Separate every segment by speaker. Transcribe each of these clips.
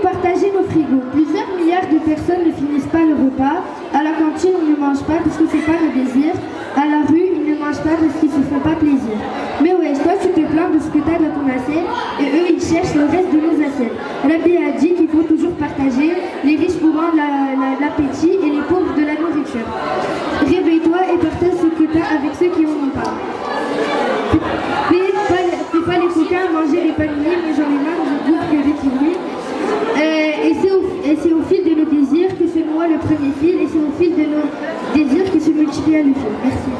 Speaker 1: Partager nos frigos. Plusieurs milliards de personnes ne finissent pas le repas. À la cantine, on ne mange pas parce que c'est pas le désir. À la rue, ils ne mangent pas parce qu'ils se font pas plaisir. Mais ouais, toi tu te plains de ce que t'as dans ton assiette et eux ils cherchent le reste de nos assiettes. Rabbi a dit qu'il faut toujours partager. Les riches vous rendent l'appétit et les pauvres de la nourriture. Réveille-toi et partage ce que t'as avec ceux qui en ont pas. Fais pas les coquins à manger les palmiers, mais j'en ai marre, je bouffe que des kiwis. Et c'est au fil de nos désirs que se noie le premier fil, et c'est au fil de nos désirs que se multiplie le fil. Merci.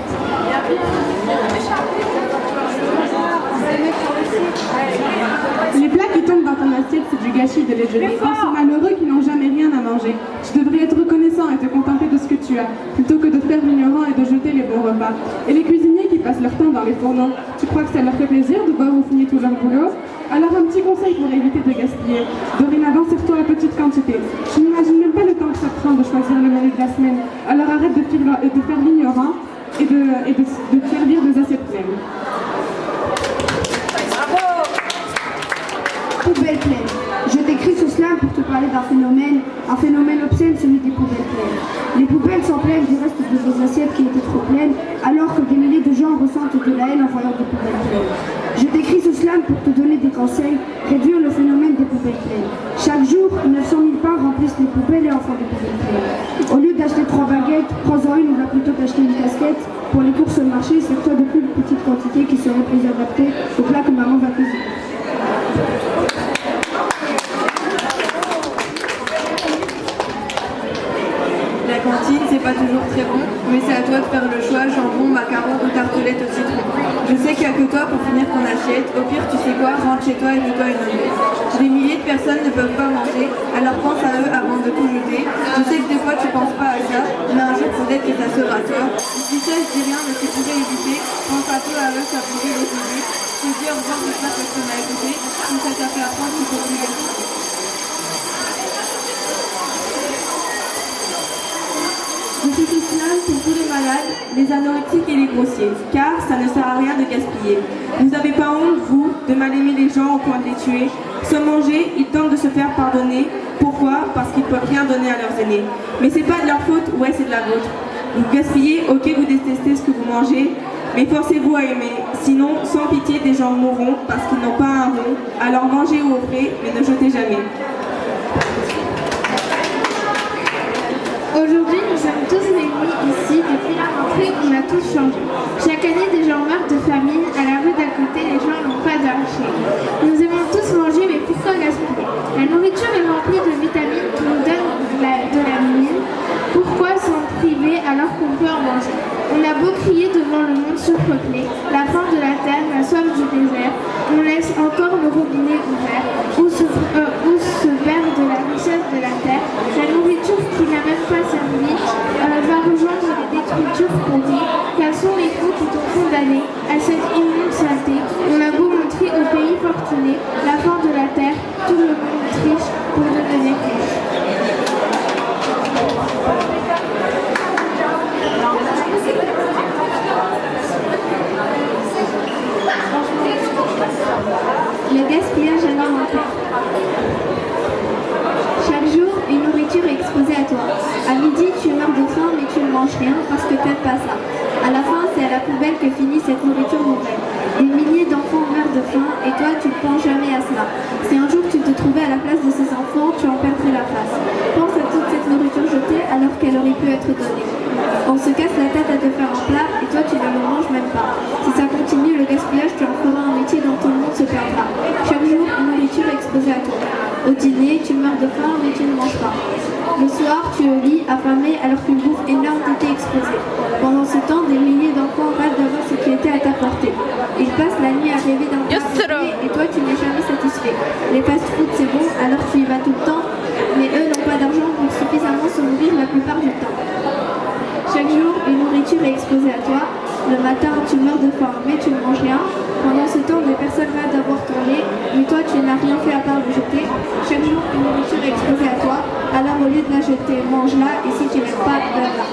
Speaker 2: Les plats qui tombent dans ton assiette, c'est du gâchis de les jeter. Ils sont malheureux qui n'ont jamais rien à manger. Tu devrais être reconnaissant et te contenter de ce que tu as, plutôt que de faire l'ignorant et de jeter les bons repas. Et les cuisiniers qui passent leur temps dans les fourneaux, tu crois que ça leur fait plaisir de voir au fini tout leur boulot? Alors un petit conseil pour éviter de gaspiller. Dorénavant, sers-toi à petite quantité. Je n'imagine même pas le temps que ça prend de choisir le menu de la semaine. Alors arrête de faire l'ignorant et de te servir des assiettes pleines.
Speaker 3: Poubelle pleine. Je t'écris ce slam pour te parler d'un phénomène obscène, celui des poubelles pleines. Les poubelles sont pleines du reste de vos assiettes qui étaient trop pleines, alors que des milliers de gens ressentent de la haine en voyant des poubelles pleines. Je t'écris ce slam pour te donner des conseils, réduire le phénomène des poubelles pleines. Chaque jour, 900 000 pains remplissent les poubelles et en font des poubelles pleines. Au lieu d'acheter 3 baguettes, prends-en une, on va plutôt t'acheter une casquette. Pour les courses au marché, sers-toi de plus petites quantités qui seraient plus adaptées au plat que maman va cuisiner.
Speaker 4: La cantine, c'est pas toujours très bon, mais c'est à toi de faire le choix, jambon, macarons ou tartelette au citron. Je sais qu'il n'y a que toi pour finir ton assiette, au pire tu sais quoi, rentre chez toi et fais-toi une omelette. Des milliers de personnes ne peuvent pas manger, alors pense à eux avant de tout jeter. Je sais que des fois tu penses pas à ça, mais un jour peut-être que ça sera toi. Je dis ça, je dis rien, mais tu pourrais éviter, pense un peu à eux, ça pourrait les aider. Je te dis au revoir, j'espère que tu m'as écouté, si ça t'a fait apprendre, tu peux plus l'écouter.
Speaker 5: Je fais ce slam pour tous les malades, les anorexiques et les grossiers, car ça ne sert à rien de gaspiller. Vous n'avez pas honte, vous, de mal aimer les gens au point de les tuer. Sans manger, ils tentent de se faire pardonner. Pourquoi? Parce qu'ils ne peuvent rien donner à leurs aînés. Mais c'est pas de leur faute, ouais c'est de la vôtre. Vous gaspillez, ok vous détestez ce que vous mangez, mais forcez-vous à aimer. Sinon, sans pitié, des gens mourront parce qu'ils n'ont pas un rond. Alors mangez ou offrez, mais ne jetez jamais.
Speaker 1: Aujourd'hui, nous sommes tous réunis ici. Depuis la rentrée, on a tous changé. Chaque année, des gens meurent de famine. À la rue d'à côté, les gens n'ont pas d'arraché. Nous aimons tous manger, mais pourquoi gaspiller? La nourriture est remplie de vitamines qui nous donnent de la mine. Pourquoi s'en priver alors qu'on peut en manger? On a beau crier devant le monde surpeuplé, la faim de la terre, la soif du désert, on laisse encore le robinet ouvert, où se perd de la richesse de la terre. La nourriture qui n'a même pas servi va rejoindre les détritus pour dire quels sont les fous qui t'ont condamné à cette immonde saleté. On a beau montrer aux pays fortunés la fin de la terre, tout le monde triche pour devenir riche. Le gaspillage alimentaire. Chaque jour, une nourriture est exposée à toi. À midi, tu meurs de faim, mais tu ne manges rien parce que tu n'aimes pas ça. À la fin, c'est à la poubelle que finit cette nourriture nouvelle. Des milliers d'enfants meurent de faim et toi, tu ne penses jamais à cela. Si un jour tu te trouvais à la place de ces enfants, tu en perdrais la place. Pense à toute cette nourriture jetée alors qu'elle aurait pu être donnée. On se casse la tête à te faire un plat et toi, tu ne le manges même pas. Si ça continue, le gaspillage, tu en feras un métier dont tout le monde se plaindra. Chaque jour, une nourriture est exposée à toi. Au dîner, tu meurs de faim, mais tu ne manges pas. Le soir, tu es au lit, affamé, alors qu'une bouffe énorme t'était exposée. Pendant ce temps, des milliers d'enfants rêvent d'avoir ce qui était à ta portée. Ils passent la nuit à rêver d'un plat et toi, tu n'es jamais satisfait. Les fast-food, c'est bon, alors tu y vas tout le temps, mais eux n'ont pas d'argent pour suffisamment se nourrir la plupart du temps. Chaque jour, une nourriture est exposée à toi. Le matin, tu meurs de faim, mais tu ne manges rien. Pendant ce temps, des personnes rêvent d'avoir ton lait, mais toi, tu n'as rien fait à part le jeter. Chaque jour, une nourriture est exposée à toi. Alors, au lieu de la jeter, mange-la, et si tu n'aimes pas, donne-la.